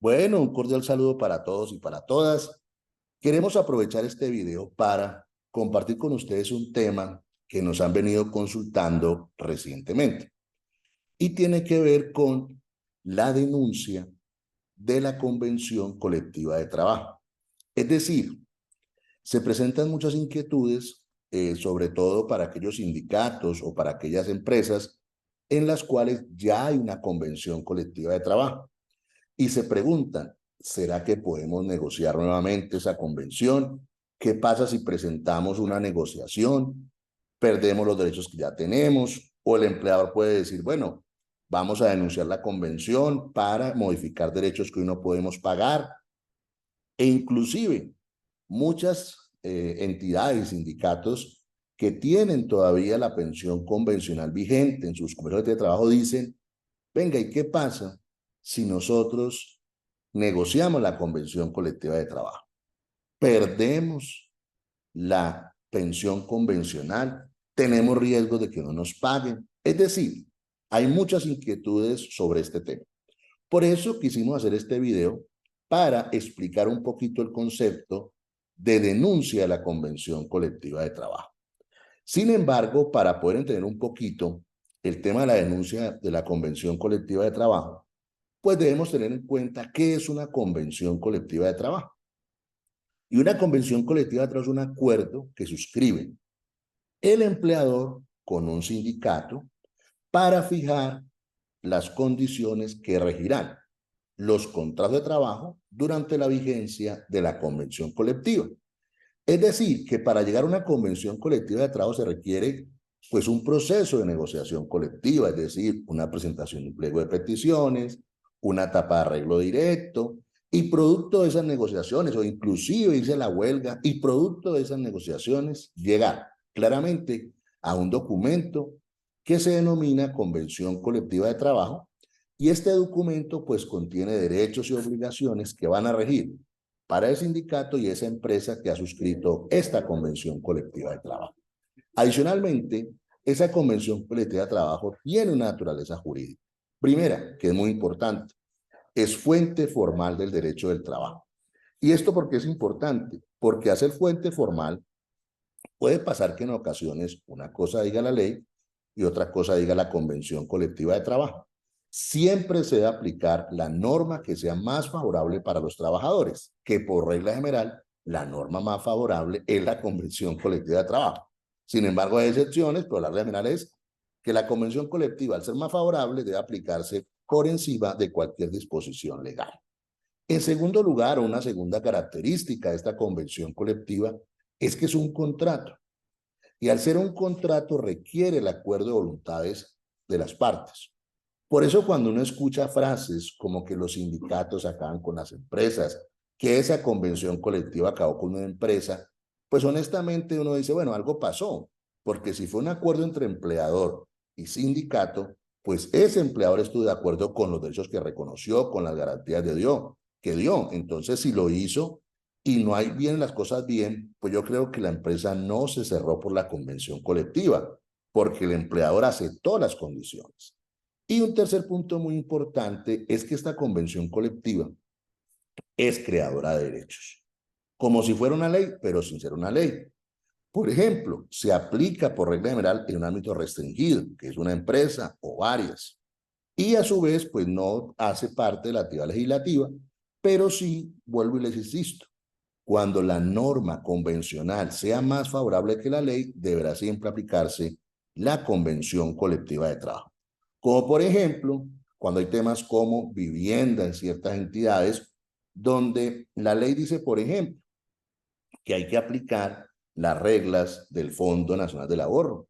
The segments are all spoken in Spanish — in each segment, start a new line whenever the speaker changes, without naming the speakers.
Bueno, un cordial saludo para todos y para todas. Queremos aprovechar este video para compartir con ustedes un tema que nos han venido consultando recientemente y tiene que ver con la denuncia de la Convención Colectiva de Trabajo. Es decir, se presentan muchas inquietudes, sobre todo para aquellos sindicatos o para aquellas empresas en las cuales ya hay una Convención Colectiva de Trabajo. Y se preguntan, ¿será que podemos negociar nuevamente esa convención? ¿Qué pasa si presentamos una negociación? ¿Perdemos los derechos que ya tenemos? ¿O el empleador puede decir, bueno, vamos a denunciar la convención para modificar derechos que hoy no podemos pagar? E inclusive muchas entidades y sindicatos que tienen todavía la pensión convencional vigente en sus convenios de trabajo dicen, venga, ¿y qué pasa si nosotros negociamos la convención colectiva de trabajo? Perdemos la pensión convencional, tenemos riesgos de que no nos paguen. Es decir, hay muchas inquietudes sobre este tema. Por eso quisimos hacer este video para explicar un poquito el concepto de denuncia de la convención colectiva de trabajo. Sin embargo, para poder entender un poquito el tema de la denuncia de la convención colectiva de trabajo, pues debemos tener en cuenta qué es una convención colectiva de trabajo. Y una convención colectiva de trabajo es un acuerdo que suscriben el empleador con un sindicato para fijar las condiciones que regirán los contratos de trabajo durante la vigencia de la convención colectiva. Es decir, que para llegar a una convención colectiva de trabajo se requiere pues un proceso de negociación colectiva, es decir, una presentación de un pliego de peticiones, una etapa de arreglo directo, y producto de esas negociaciones, o inclusive irse a la huelga, y producto de esas negociaciones, llegar claramente a un documento que se denomina Convención Colectiva de Trabajo, y este documento pues contiene derechos y obligaciones que van a regir para el sindicato y esa empresa que ha suscrito esta convención colectiva de trabajo. Adicionalmente, esa convención colectiva de trabajo tiene una naturaleza jurídica. Primera, que es muy importante, es fuente formal del derecho del trabajo. ¿Y esto por qué es importante? Porque al ser fuente formal, puede pasar que en ocasiones una cosa diga la ley y otra cosa diga la convención colectiva de trabajo. Siempre se debe aplicar la norma que sea más favorable para los trabajadores, que por regla general, la norma más favorable es la convención colectiva de trabajo. Sin embargo, hay excepciones, pero la regla general es que la convención colectiva, al ser más favorable, debe aplicarse por encima de cualquier disposición legal. En segundo lugar, una segunda característica de esta convención colectiva es que es un contrato. Y al ser un contrato requiere el acuerdo de voluntades de las partes. Por eso cuando uno escucha frases como que los sindicatos acaban con las empresas, que esa convención colectiva acabó con una empresa, pues honestamente uno dice, bueno, algo pasó, porque si fue un acuerdo entre empleador y sindicato, pues ese empleador estuvo de acuerdo con los derechos que reconoció, con las garantías que dio. Entonces, si lo hizo y no hay bien las cosas bien, pues yo creo que la empresa no se cerró por la convención colectiva, porque el empleador aceptó las condiciones. Y un tercer punto muy importante es que esta convención colectiva es creadora de derechos, como si fuera una ley, pero sin ser una ley. Por ejemplo, se aplica por regla general en un ámbito restringido, que es una empresa o varias, y a su vez, pues no hace parte de la actividad legislativa, pero sí, vuelvo y les insisto, cuando la norma convencional sea más favorable que la ley, deberá siempre aplicarse la convención colectiva de trabajo. Como por ejemplo, cuando hay temas como vivienda en ciertas entidades, donde la ley dice, por ejemplo, que hay que aplicar las reglas del Fondo Nacional del Ahorro,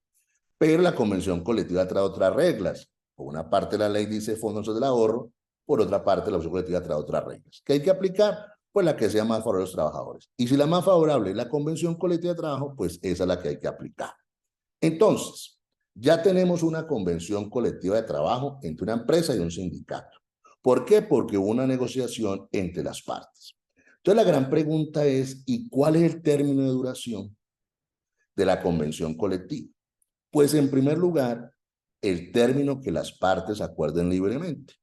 pero la convención colectiva trae otras reglas. Por una parte la ley dice Fondo Nacional del Ahorro, por otra parte la convención colectiva trae otras reglas. ¿Qué hay que aplicar? Pues la que sea más favorable a los trabajadores. Y si la más favorable es la convención colectiva de trabajo, pues esa es la que hay que aplicar. Entonces, ya tenemos una convención colectiva de trabajo entre una empresa y un sindicato. ¿Por qué? Porque hubo una negociación entre las partes. Entonces, la gran pregunta es, ¿y cuál es el término de duración de la convención colectiva? Pues, en primer lugar, el término que las partes acuerden libremente.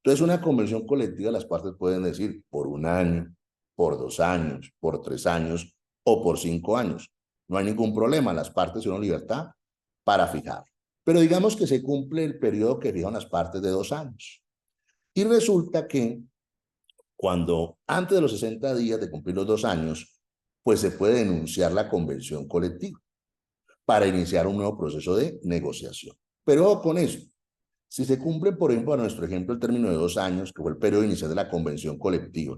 Entonces, una convención colectiva, las partes pueden decir por 1 año, por 2 años, por 3 años o por 5 años. No hay ningún problema, las partes tienen libertad para fijar. Pero digamos que se cumple el periodo que fijan las partes de 2 años. Y resulta que cuando antes de los 60 días de cumplir los 2 años, pues se puede denunciar la convención colectiva para iniciar un nuevo proceso de negociación. Pero ojo con eso. Si se cumple, por ejemplo, a nuestro ejemplo, el término de 2 años, que fue el periodo inicial de la convención colectiva,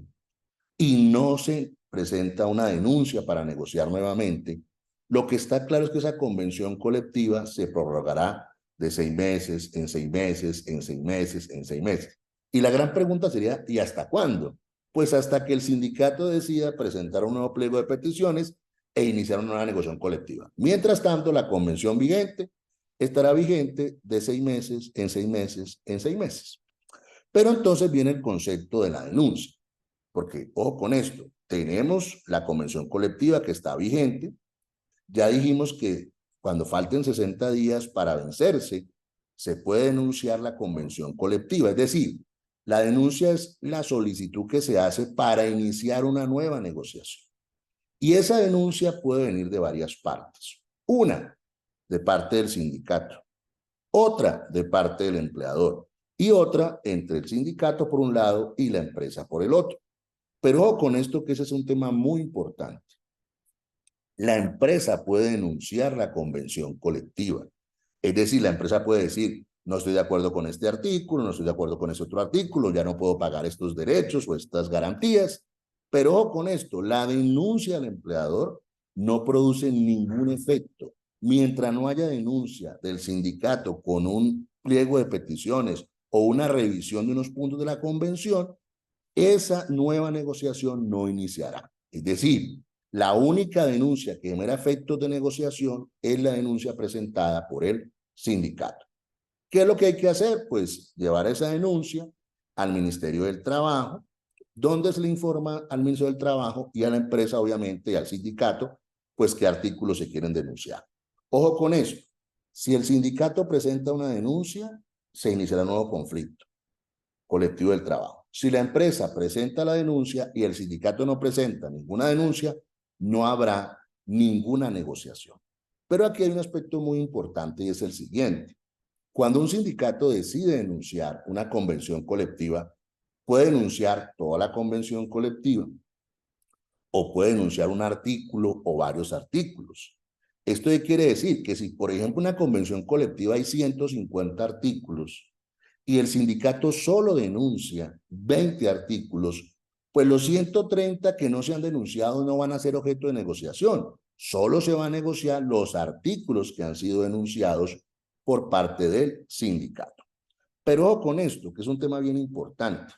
y no se presenta una denuncia para negociar nuevamente, lo que está claro es que esa convención colectiva se prorrogará de 6 meses, en 6 meses, en 6 meses, en 6 meses. Y la gran pregunta sería, ¿y hasta cuándo? Pues hasta que el sindicato decida presentar un nuevo pliego de peticiones e iniciar una nueva negociación colectiva. Mientras tanto, la convención vigente estará vigente de 6 meses, en 6 meses, en 6 meses. Pero entonces viene el concepto de la denuncia. Porque, ojo con esto, tenemos la convención colectiva que está vigente, ya dijimos que cuando falten 60 días para vencerse, se puede denunciar la convención colectiva, es decir, la denuncia es la solicitud que se hace para iniciar una nueva negociación. Y esa denuncia puede venir de varias partes. Una, de parte del sindicato, otra de parte del empleador y otra entre el sindicato por un lado y la empresa por el otro. Pero ojo con esto, que ese es un tema muy importante. La empresa puede denunciar la convención colectiva. Es decir, la empresa puede decir, no estoy de acuerdo con este artículo, no estoy de acuerdo con este otro artículo, ya no puedo pagar estos derechos o estas garantías. Pero ojo con esto, la denuncia del empleador no produce ningún efecto. Mientras no haya denuncia del sindicato con un pliego de peticiones o una revisión de unos puntos de la convención, esa nueva negociación no iniciará. Es decir, la única denuncia que genera efectos de negociación es la denuncia presentada por el sindicato. ¿Qué es lo que hay que hacer? Pues llevar esa denuncia al Ministerio del Trabajo, donde se le informa al Ministerio del Trabajo y a la empresa, obviamente, y al sindicato, pues qué artículos se quieren denunciar. Ojo con eso. Si el sindicato presenta una denuncia, se iniciará un nuevo conflicto colectivo del trabajo. Si la empresa presenta la denuncia y el sindicato no presenta ninguna denuncia, no habrá ninguna negociación. Pero aquí hay un aspecto muy importante y es el siguiente. Cuando un sindicato decide denunciar una convención colectiva, puede denunciar toda la convención colectiva o puede denunciar un artículo o varios artículos. Esto quiere decir que si, por ejemplo, una convención colectiva hay 150 artículos y el sindicato solo denuncia 20 artículos, pues los 130 que no se han denunciado no van a ser objeto de negociación. Solo se van a negociar los artículos que han sido denunciados por parte del sindicato. Pero con esto, que es un tema bien importante,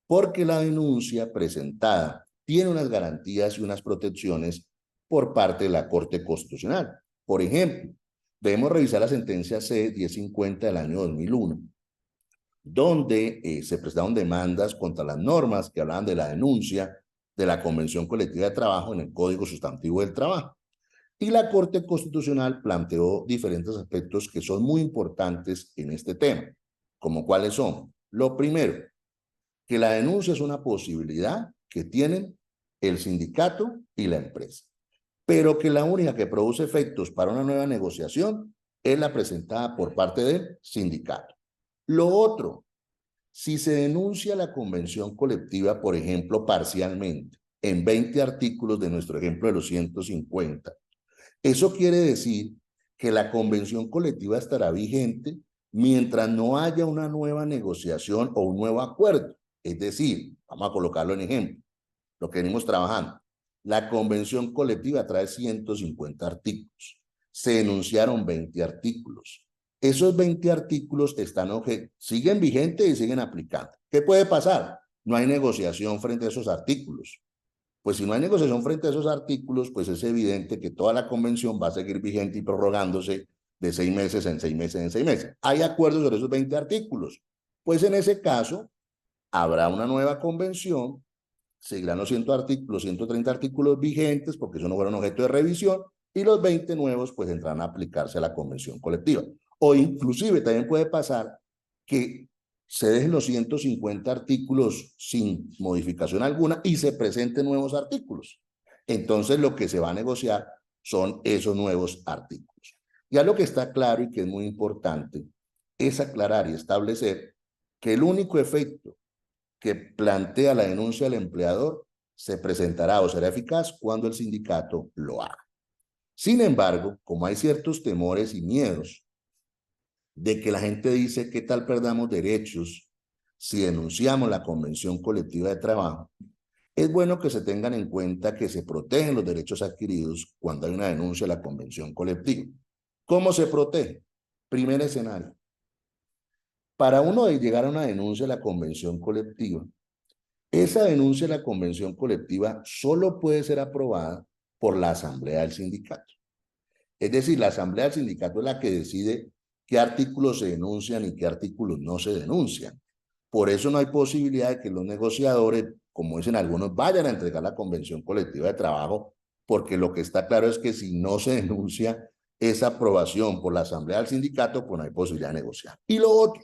porque la denuncia presentada tiene unas garantías y unas protecciones por parte de la Corte Constitucional. Por ejemplo, debemos revisar la sentencia C-1050 del año 2001, donde se prestaron demandas contra las normas que hablaban de la denuncia de la Convención Colectiva de Trabajo en el Código Sustantivo del Trabajo. Y la Corte Constitucional planteó diferentes aspectos que son muy importantes en este tema, como cuáles son. Lo primero, que la denuncia es una posibilidad que tienen el sindicato y la empresa, pero que la única que produce efectos para una nueva negociación es la presentada por parte del sindicato. Lo otro, si se denuncia la convención colectiva, por ejemplo, parcialmente, en 20 artículos de nuestro ejemplo de los 150, eso quiere decir que la convención colectiva estará vigente mientras no haya una nueva negociación o un nuevo acuerdo. Es decir, vamos a colocarlo en ejemplo, lo que venimos trabajando. La convención colectiva trae 150 artículos. Se denunciaron 20 artículos. Esos 20 artículos siguen vigentes y siguen aplicando. ¿Qué puede pasar? No hay negociación frente a esos artículos. Pues si no hay negociación frente a esos artículos, pues es evidente que toda la convención va a seguir vigente y prorrogándose de 6 meses en 6 meses en 6 meses. Hay acuerdos sobre esos 20 artículos. Pues en ese caso, habrá una nueva convención, seguirán los 100 artículos, 130 artículos vigentes, porque eso no fueron objeto de revisión, y los 20 nuevos pues entrarán a aplicarse a la convención colectiva. O inclusive también puede pasar que se dejen los 150 artículos sin modificación alguna y se presenten nuevos artículos. Entonces lo que se va a negociar son esos nuevos artículos. Ya lo que está claro y que es muy importante es aclarar y establecer que el único efecto que plantea la denuncia del empleador se presentará o será eficaz cuando el sindicato lo haga. Sin embargo, como hay ciertos temores y miedos de que la gente dice qué tal perdamos derechos si denunciamos la convención colectiva de trabajo, es bueno que se tengan en cuenta que se protegen los derechos adquiridos cuando hay una denuncia de la convención colectiva. ¿Cómo se protege? Primer escenario. Para uno llegar a una denuncia de la convención colectiva, esa denuncia de la convención colectiva solo puede ser aprobada por la asamblea del sindicato. Es decir, la asamblea del sindicato es la que decide qué artículos se denuncian y qué artículos no se denuncian. Por eso no hay posibilidad de que los negociadores, como dicen algunos, vayan a entregar la convención colectiva de trabajo, porque lo que está claro es que si no se denuncia esa aprobación por la asamblea del sindicato, pues no hay posibilidad de negociar. Y lo otro,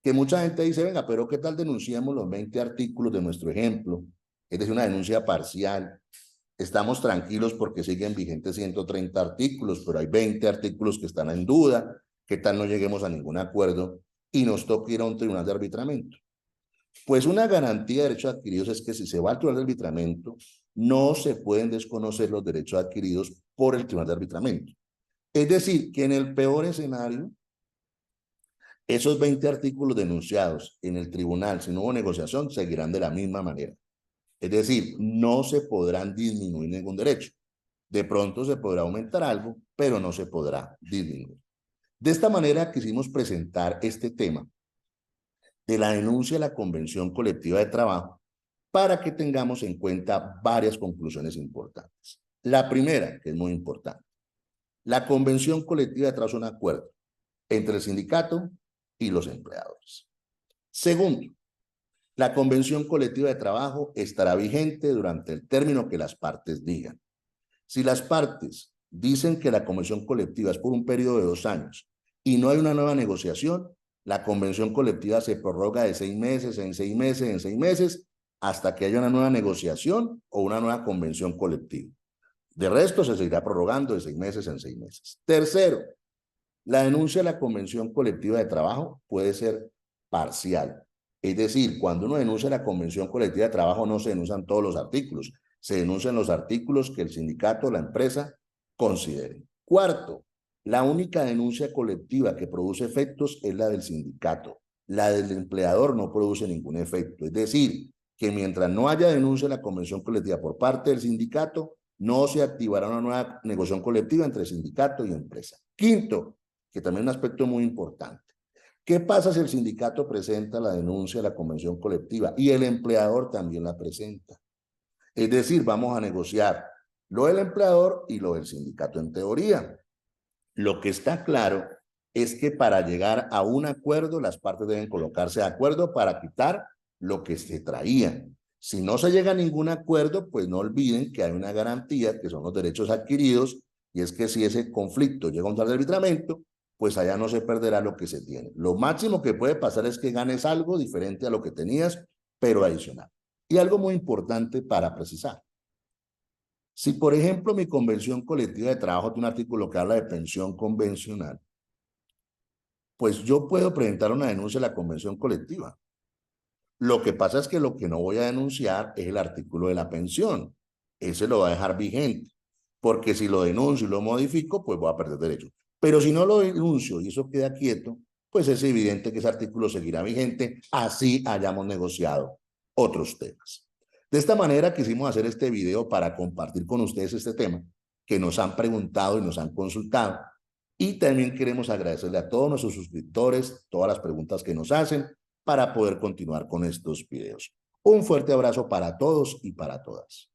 que mucha gente dice, venga, pero ¿qué tal denunciamos los 20 artículos de nuestro ejemplo? Es decir, una denuncia parcial. Estamos tranquilos porque siguen vigentes 130 artículos, pero hay 20 artículos que están en duda. ¿Qué tal no lleguemos a ningún acuerdo y nos toque ir a un tribunal de arbitramiento? Pues una garantía de derechos adquiridos es que si se va al tribunal de arbitramiento, no se pueden desconocer los derechos adquiridos por el tribunal de arbitramiento. Es decir, que en el peor escenario, esos 20 artículos denunciados en el tribunal, si no hubo negociación, seguirán de la misma manera. Es decir, no se podrán disminuir ningún derecho. De pronto se podrá aumentar algo, pero no se podrá disminuir. De esta manera quisimos presentar este tema de la denuncia de la Convención Colectiva de Trabajo para que tengamos en cuenta varias conclusiones importantes. La primera, que es muy importante, la Convención Colectiva de Trabajo es un acuerdo entre el sindicato y los empleadores. Segundo, la Convención Colectiva de Trabajo estará vigente durante el término que las partes digan. Si las partes dicen que la convención colectiva es por un periodo de 2 años y no hay una nueva negociación, la convención colectiva se prorroga de 6 meses, en 6 meses, en 6 meses, hasta que haya una nueva negociación o una nueva convención colectiva. De resto, se seguirá prorrogando de 6 meses en 6 meses. Tercero, la denuncia de la convención colectiva de trabajo puede ser parcial. Es decir, cuando uno denuncia la convención colectiva de trabajo no se denuncian todos los artículos, se denuncian los artículos que el sindicato o la empresa consideren. Cuarto, la única denuncia colectiva que produce efectos es la del sindicato. La del empleador no produce ningún efecto. Es decir, que mientras no haya denuncia de la convención colectiva por parte del sindicato, no se activará una nueva negociación colectiva entre sindicato y empresa. Quinto, que también es un aspecto muy importante. ¿Qué pasa si el sindicato presenta la denuncia de la convención colectiva y el empleador también la presenta? Es decir, vamos a negociar lo del empleador y lo del sindicato en teoría. Lo que está claro es que para llegar a un acuerdo, las partes deben colocarse de acuerdo para quitar lo que se traía. Si no se llega a ningún acuerdo, pues no olviden que hay una garantía, que son los derechos adquiridos, y es que si ese conflicto llega a un tal de arbitramiento, pues allá no se perderá lo que se tiene. Lo máximo que puede pasar es que ganes algo diferente a lo que tenías, pero adicional. Y algo muy importante para precisar. Si, por ejemplo, mi convención colectiva de trabajo tiene un artículo que habla de pensión convencional, pues yo puedo presentar una denuncia a la convención colectiva. Lo que pasa es que lo que no voy a denunciar es el artículo de la pensión. Ese lo va a dejar vigente, porque si lo denuncio y lo modifico, pues voy a perder derechos. Pero si no lo denuncio y eso queda quieto, pues es evidente que ese artículo seguirá vigente, así hayamos negociado otros temas. De esta manera quisimos hacer este video para compartir con ustedes este tema que nos han preguntado y nos han consultado. Y también queremos agradecerle a todos nuestros suscriptores, todas las preguntas que nos hacen para poder continuar con estos videos. Un fuerte abrazo para todos y para todas.